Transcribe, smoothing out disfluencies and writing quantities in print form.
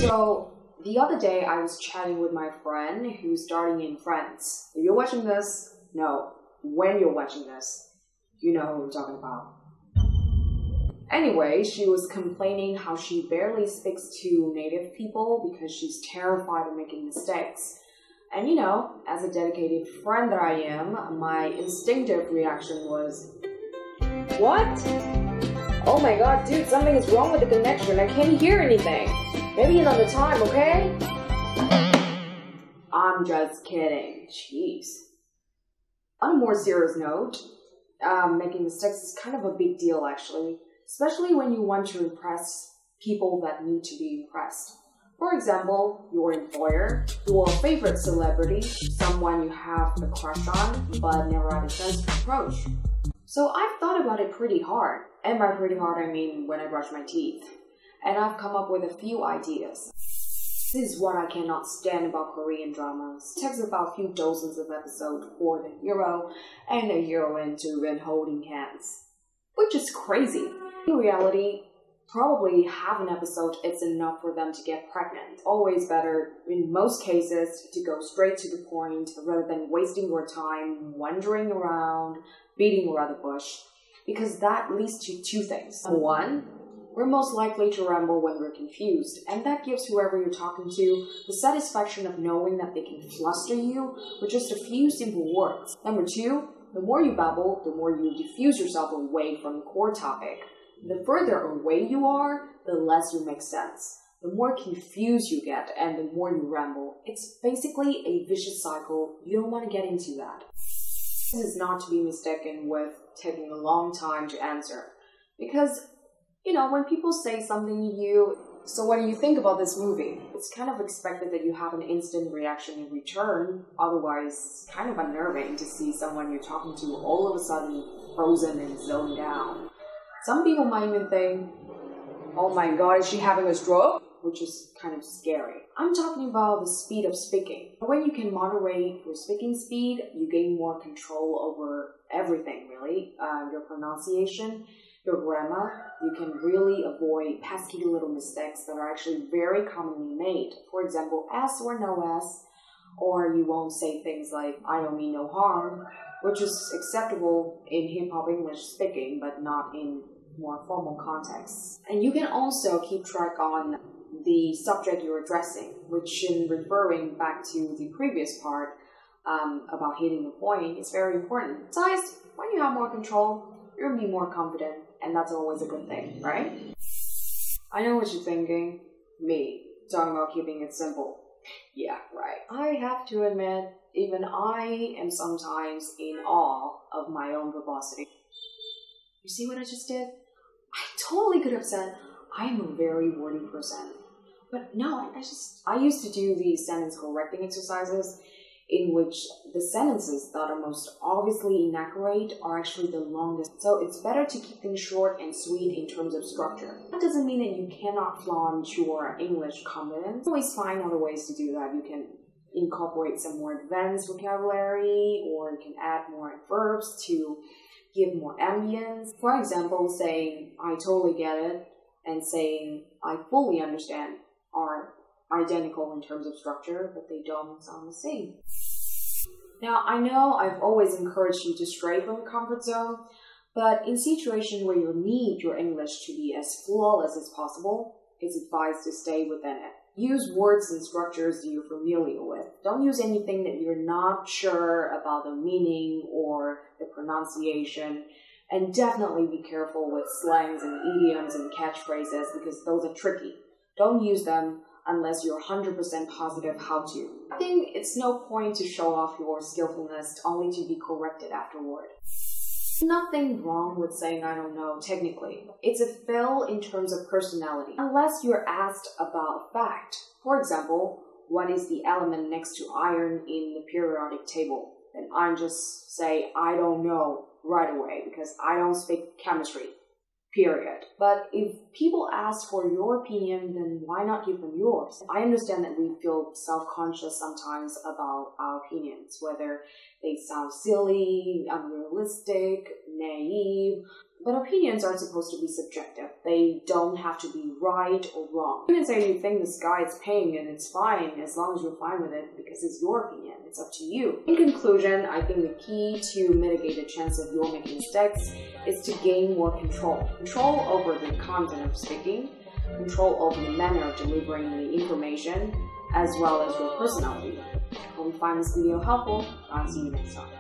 So, the other day I was chatting with my friend who's starting in France. If you're watching this, no. When you're watching this, you know who I'm talking about. Anyway, she was complaining how she barely speaks to native people because she's terrified of making mistakes. And you know, as a dedicated friend that I am, my instinctive reaction was, what? Oh my god, dude, something is wrong with the connection. I can't hear anything. Maybe another time, okay? I'm just kidding. Jeez. On a more serious note, making mistakes is kind of a big deal actually, especially when you want to impress people that need to be impressed. For example, your employer, your favorite celebrity, someone you have a crush on but never had a chance to approach. So I've thought about it pretty hard, and by pretty hard I mean when I brush my teeth, and I've come up with a few ideas. This is what I cannot stand about Korean dramas. It takes about a few dozens of episodes for the hero and the heroine to be holding hands, which is crazy. In reality, probably half an episode is enough for them to get pregnant. Always better, in most cases, to go straight to the point rather than wasting your time wandering around, beating around the bush, because that leads to two things. Number one, we're most likely to ramble when we're confused, and that gives whoever you're talking to the satisfaction of knowing that they can fluster you with just a few simple words. Number two, the more you babble, the more you diffuse yourself away from the core topic. The further away you are, the less you make sense. The more confused you get, and the more you ramble. It's basically a vicious cycle. You don't want to get into that. This is not to be mistaken with taking a long time to answer. Because, you know, when people say something to you, so what do you think about this movie? It's kind of expected that you have an instant reaction in return. Otherwise, it's kind of unnerving to see someone you're talking to all of a sudden frozen and zoned down. Some people might even think, oh my god, is she having a stroke? Which is kind of scary. I'm talking about the speed of speaking. When you can moderate your speaking speed, you gain more control over everything, really. Your pronunciation, your grammar. You can really avoid pesky little mistakes that are actually very commonly made. For example, S or no S, or you won't say things like, I don't mean no harm, which is acceptable in hip-hop English speaking, but not in more formal contexts. And you can also keep track on the subject you're addressing, which in referring back to the previous part about hitting the point is very important. Besides, when you have more control, you'll be more confident, and that's always a good thing, right? I know what you're thinking. Me, talking about keeping it simple. Yeah, right. I have to admit, even I am sometimes in awe of my own verbosity. You see what I just did? I totally could have said, I'm a very wordy person. But no, I used to do these sentence correcting exercises in which the sentences that are most obviously inaccurate are actually the longest. So it's better to keep things short and sweet in terms of structure. That doesn't mean that you cannot flaunt your English competence. You always find other ways to do that. You can incorporate some more advanced vocabulary, or you can add more verbs to give more ambience. For example, saying, I totally get it, and saying, I fully understand are identical in terms of structure, but they don't sound the same. Now, I know I've always encouraged you to stray from your comfort zone, but in situations where you need your English to be as flawless as possible, it's advised to stay within it. Use words and structures that you're familiar with. Don't use anything that you're not sure about the meaning or the pronunciation. And definitely be careful with slangs and idioms and catchphrases, because those are tricky. Don't use them unless you're 100% positive how to. I think it's no point to show off your skillfulness only to be corrected afterward. Nothing wrong with saying I don't know technically. It's a fail in terms of personality. Unless you're asked about a fact. For example, what is the element next to iron in the periodic table? Then I just say I don't know right away because I don't speak chemistry. Period. But if people ask for your opinion, then why not give them yours? I understand that we feel self-conscious sometimes about our opinions, whether they sound silly, unrealistic, naive. But opinions aren't supposed to be subjective. They don't have to be right or wrong. You can say you think the sky is pink and it's fine as long as you're fine with it because it's your opinion. It's up to you. In conclusion, I think the key to mitigate the chance of your making mistakes is to gain more control. Control over the content of speaking, control over the manner of delivering the information, as well as your personality. Hope you find this video helpful. I'll see you next time.